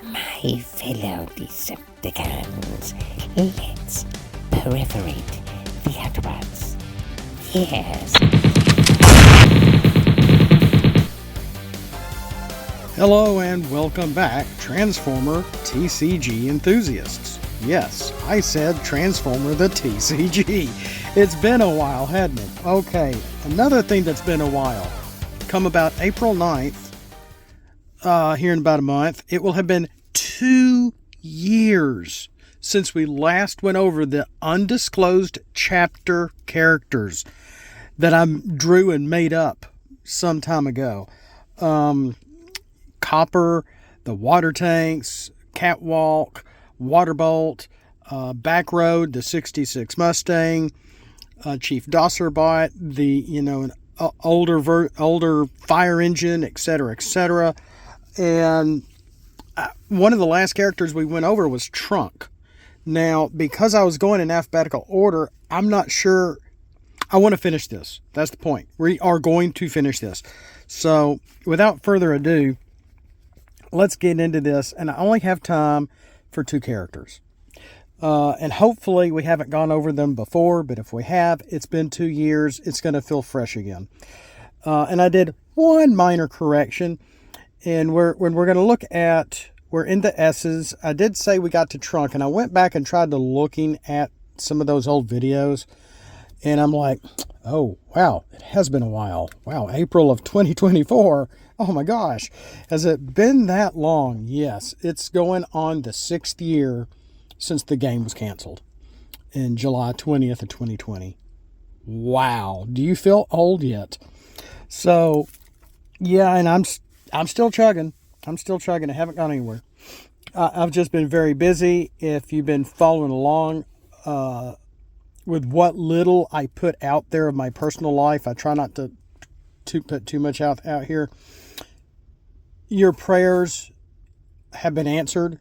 My fellow Decepticons, let's perforate the Autobots. Yes. Hello and welcome back, Transformer TCG enthusiasts. Yes, I said Transformer the TCG. It's been a while, hadn't it? Okay, another thing that's been a while. Come about April 9th, here in about a month, it will have been 2 years since we last went over the Undisclosed Chapter characters that I drew and made up some time ago. Copper, the water tanks, Catwalk, Waterbolt, Backroad, the 66 Mustang, Chief Dosserbot, an older fire engine, etc., etc. And one of the last characters we went over was Trunk. Now, because I was going in alphabetical order, I'm not sure. I want to finish this. That's the point. We are going to finish this. So, without further ado, let's get into this. And I only have time for 2 characters. And hopefully we haven't gone over them before, but if we have, it's been 2 years. It's going to feel fresh again. And I did one minor correction. And we're going to look at, we're in the S's. I did say we got to Trunk, and I went back and tried to looking at some of those old videos. And I'm like, oh, wow, it has been a while. Wow, April of 2024. Oh my gosh. Has it been that long? Yes, it's going on the 6th year since the game was canceled in July 20th of 2020. Wow. Do you feel old yet? So, yeah, and I'm still chugging. I haven't gone anywhere. I've just been very busy. If you've been following along with what little I put out there of my personal life, I try not to put too much out here. Your prayers have been answered.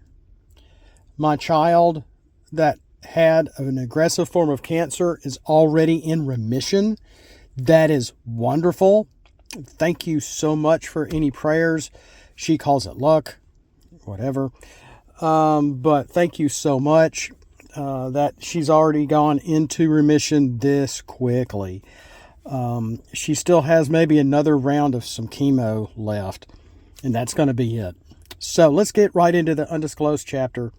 My child that had an aggressive form of cancer is already in remission. That is wonderful. Thank you so much for any prayers. She calls it luck, whatever. But thank you so much that she's already gone into remission this quickly. She still has maybe another round of some chemo left, and that's going to be it. So let's get right into the Undisclosed Chapter.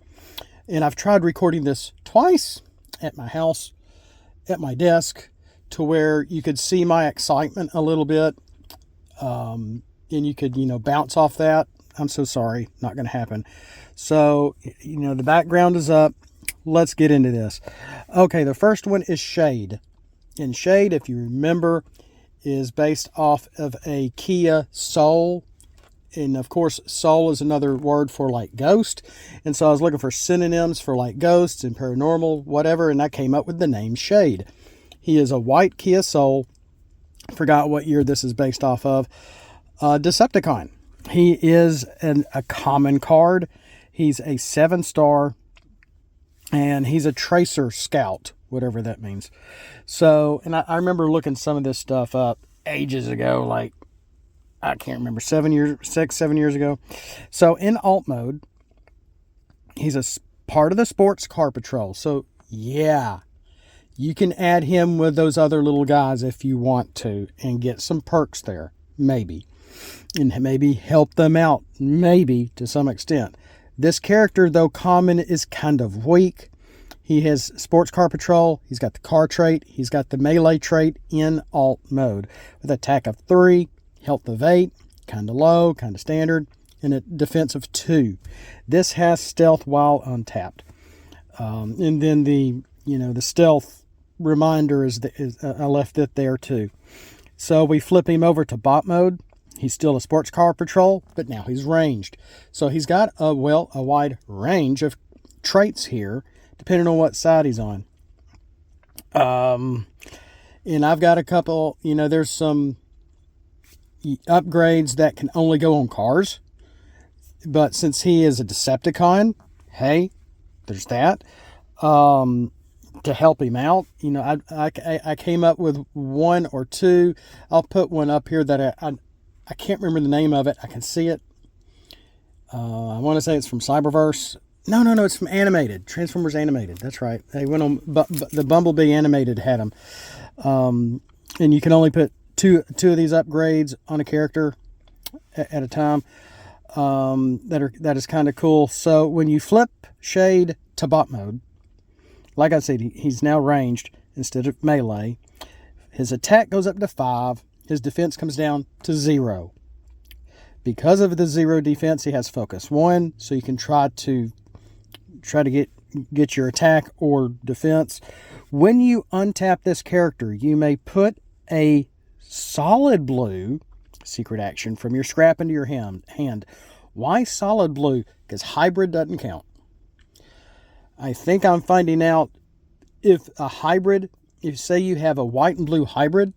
And I've tried recording this twice at my house, at my desk, to where you could see my excitement a little bit. And you could, bounce off that. I'm so sorry. Not going to happen. So, the background is up. Let's get into this. Okay, the first one is Shade. And Shade, if you remember, is based off of a Kia Soul. And of course, soul is another word for like ghost. And so I was looking for synonyms for like ghosts and paranormal, whatever. And I came up with the name Shade. He is a white Kia Soul. Forgot what year this is based off of. Decepticon. He is a common card. He's a 7-star. And he's a Tracer Scout, whatever that means. So, and I remember looking some of this stuff up ages ago, like, I can't remember, 7 years ago. So in alt mode, he's a part of the Sports Car Patrol. So yeah, you can add him with those other little guys if you want to and get some perks there, maybe. And maybe help them out, maybe to some extent. This character, though common, is kind of weak. He has Sports Car Patrol. He's got the car trait. He's got the melee trait in alt mode with attack of 3. Health of 8, kind of low, kind of standard, and a defense of 2. This has stealth while untapped. And then the stealth reminder is I left it there too. So we flip him over to bot mode. He's still a Sports Car Patrol, but now he's ranged. So he's got a wide range of traits here, depending on what side he's on. And I've got a couple, there's some upgrades that can only go on cars, but since he is a Decepticon, hey, there's that. To help him out, I came up with 1 or 2. I'll put one up here that I can't remember the name of it. I can see it. I want to say it's from Cyberverse. No, it's from Animated. Transformers Animated. That's right. They went on, the Bumblebee Animated had them. And you can only put two of these upgrades on a character at a time. That is kind of cool. So when you flip Shade to bot mode, like I said, he's now ranged instead of melee. His attack goes up to 5. His defense comes down to 0. Because of the 0 defense, he has focus 1, so you can try to get your attack or defense. When you untap this character, you may put a solid blue secret action from your scrap into your hand. Why solid blue? Because hybrid doesn't count. I think I'm finding out if a hybrid, if say you have a white and blue hybrid,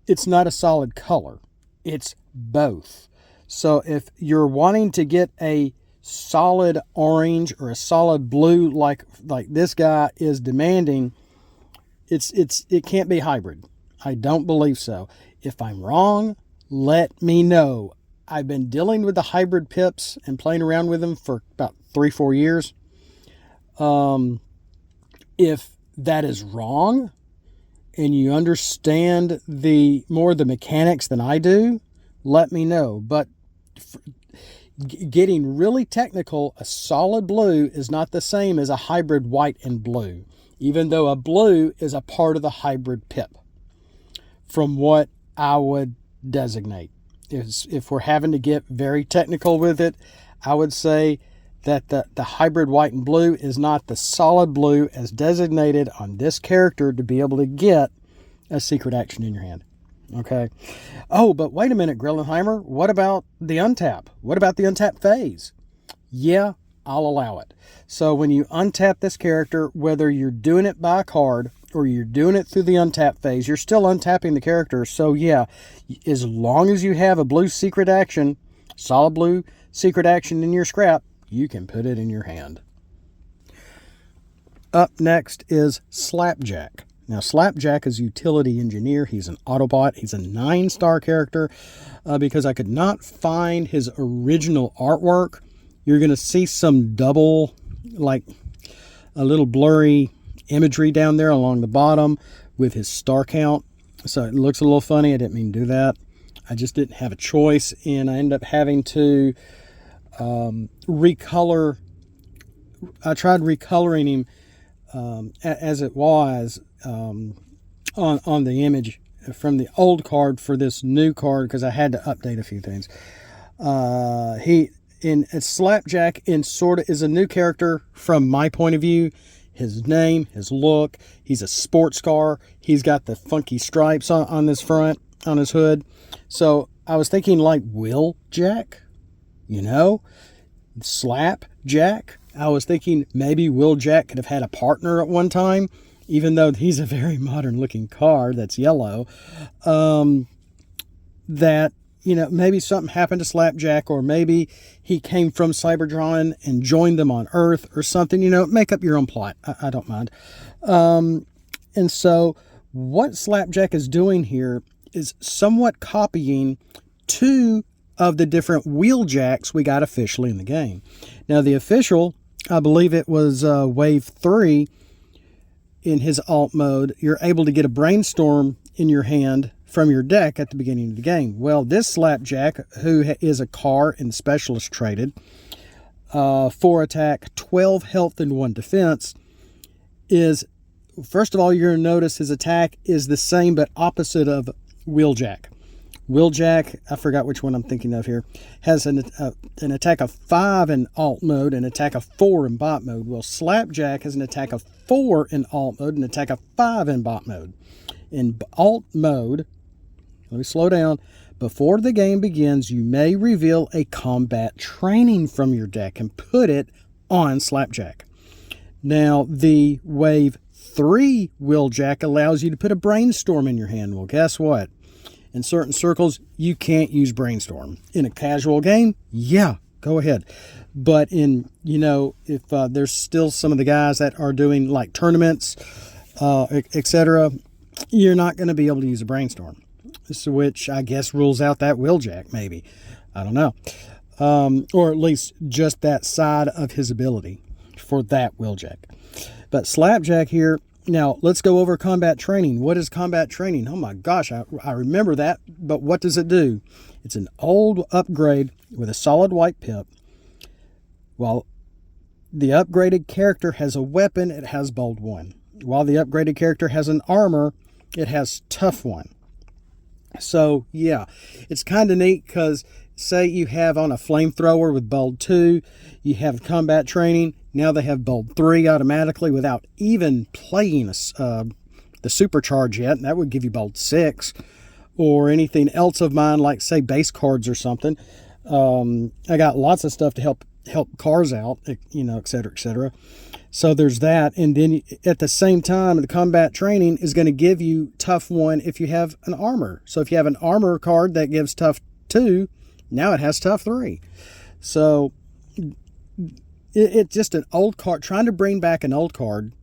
it's not a solid color. It's both. So if you're wanting to get a solid orange or a solid blue like this guy is demanding, it can't be hybrid. I don't believe so. If I'm wrong, let me know. I've been dealing with the hybrid pips and playing around with them for about 3-4 years. If that is wrong and you understand more the mechanics than I do, let me know. But getting really technical, a solid blue is not the same as a hybrid white and blue, even though a blue is a part of the hybrid pip, from what I would designate. If we're having to get very technical with it, I would say that the hybrid white and blue is not the solid blue as designated on this character to be able to get a secret action in your hand. Okay. Oh, but wait a minute, Grillenheimer. What about the untap? What about the untap phase? Yeah, I'll allow it. So when you untap this character, whether you're doing it by a card or you're doing it through the untap phase, you're still untapping the character. So yeah, as long as you have a blue secret action, solid blue secret action in your scrap, you can put it in your hand. Up next is Slapjack. Now, Slapjack is a utility engineer. He's an Autobot. He's a 9-star character. Because I could not find his original artwork, you're going to see some double, like a little blurry imagery down there along the bottom with his star count. So it looks a little funny. I didn't mean to do that. I just didn't have a choice, and I ended up having to recolor. I tried recoloring him as it was on the image from the old card for this new card, because I had to update a few things. Slapjack is a new character from my point of view. His name, his look, he's a sports car. He's got the funky stripes on his front, on his hood. So I was thinking like Will Jack, Slapjack. I was thinking maybe Will Jack could have had a partner at one time, even though he's a very modern looking car that's yellow. Maybe something happened to Slapjack, or maybe he came from Cybertron and joined them on Earth or something. Make up your own plot. I don't mind. And so what Slapjack is doing here is somewhat copying 2 of the different Wheeljacks we got officially in the game. Now, the official, I believe it was Wave 3, in his alt mode, you're able to get a Brainstorm in your hand from your deck at the beginning of the game. Well, this Slapjack, who is a car and specialist traded, 4 attack, 12 health, and 1 defense, is, first of all, you're going to notice his attack is the same but opposite of Wheeljack. Wheeljack, I forgot which one I'm thinking of here, has an attack of 5 in alt mode and an attack of 4 in bot mode. Well, Slapjack has an attack of 4 in alt mode and an attack of 5 in bot mode. In alt mode, let me slow down. Before the game begins, you may reveal a combat training from your deck and put it on Slapjack. Now, the Wave 3 Wheeljack allows you to put a Brainstorm in your hand. Well, guess what? In certain circles, you can't use Brainstorm. In a casual game, yeah, go ahead. But if there's still some of the guys that are doing like tournaments, etc., you're not going to be able to use a Brainstorm. Which I guess rules out that Wheeljack, maybe. I don't know. or at least just that side of his ability for that Wheeljack. But Slapjack here, now let's go over combat training. What is combat training? Oh my gosh, I remember that, but what does it do? It's an old upgrade with a solid white pip. While the upgraded character has a weapon, it has bold 1. While the upgraded character has an armor, it has tough 1. So yeah, it's kind of neat because say you have on a flamethrower with bold 2, you have combat training, now they have bold 3 automatically without even playing the supercharge yet, and that would give you bold 6, or anything else of mine like say base cards or something. I got lots of stuff to help cars out, you know, etc., etc. So there's that, and then at the same time, the combat training is going to give you tough 1 if you have an armor. So if you have an armor card that gives tough 2, now it has tough 3. So it's just an old card, trying to bring back an old card,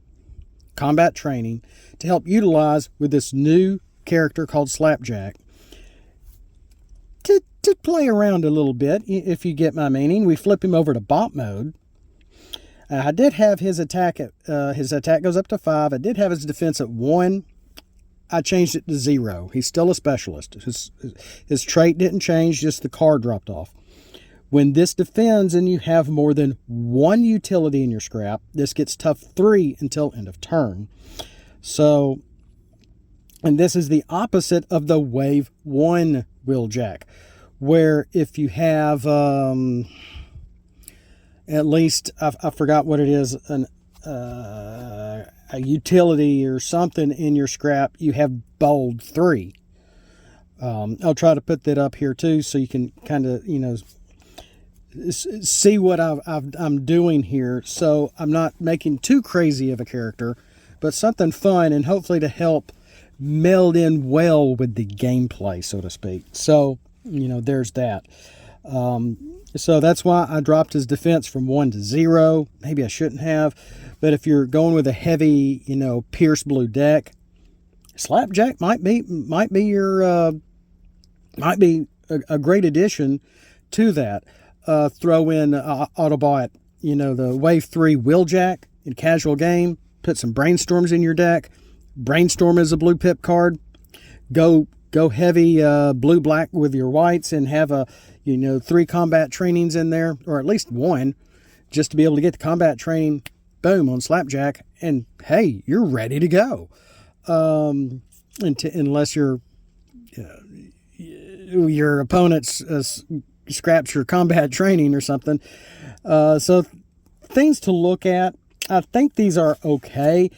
combat training, to help utilize with this new character called Slapjack to play around a little bit, if you get my meaning. We flip him over to bot mode. I did have his attack goes up to 5. I did have his defense at 1. I changed it to 0. He's still a specialist. His trait didn't change, just the card dropped off. When this defends and you have more than 1 utility in your scrap, this gets tough 3 until end of turn. So, and this is the opposite of the wave 1 Wheeljack, where if you have at least, I forgot what it is, a utility or something in your scrap, you have bold 3. I'll try to put that up here too, so you can kind of, you know, see what I'm doing here. So I'm not making too crazy of a character, but something fun and hopefully to help meld in well with the gameplay, so to speak. So, you know, there's that. So that's why I dropped his defense from 1 to 0. Maybe I shouldn't have, but if you're going with a heavy, you know, Pierce blue deck, Slapjack might be your might be a great addition to that. Throw in Autobot, you know, the wave 3 Wheeljack in casual game. Put some Brainstorms in your deck. Brainstorm is a blue pip card. Go heavy blue black with your whites and have a, you know, 3 combat trainings in there, or at least 1, just to be able to get the combat training, boom, on Slapjack, and hey, you're ready to go. Unless your opponent scraps your combat training or something. So things to look at. I think these are okay.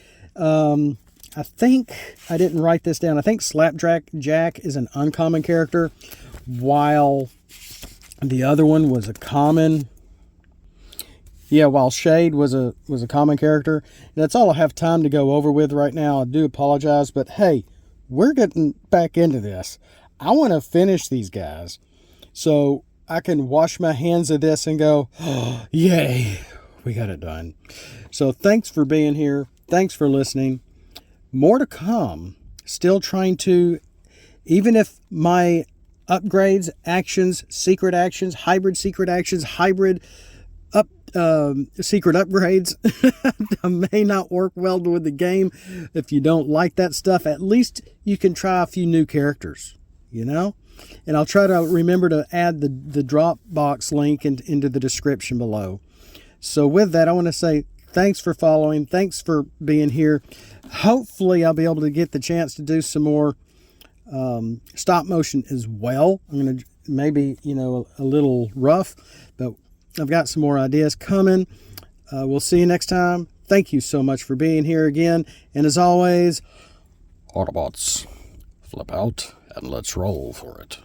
I think I didn't write this down. I think Slapjack is an uncommon character, while the other one was a common. Yeah, while Shade was a common character. That's all I have time to go over with right now. I do apologize, but hey, we're getting back into this. I want to finish these guys so I can wash my hands of this and go, oh, yay, we got it done. So thanks for being here. Thanks for listening. More to come. Still trying to, even if my upgrades, actions, secret actions, hybrid secret actions, hybrid secret upgrades may not work well with the game. If you don't like that stuff, at least you can try a few new characters, you know? And I'll try to remember to add the Dropbox link into the description below. So with that, I want to say thanks for following. Thanks for being here. Hopefully I'll be able to get the chance to do some more stop motion as well. I'm going to maybe, you know, a little rough, but I've got some more ideas coming. We'll see you next time. Thank you so much for being here again. And as always, Autobots, flip out and let's roll for it.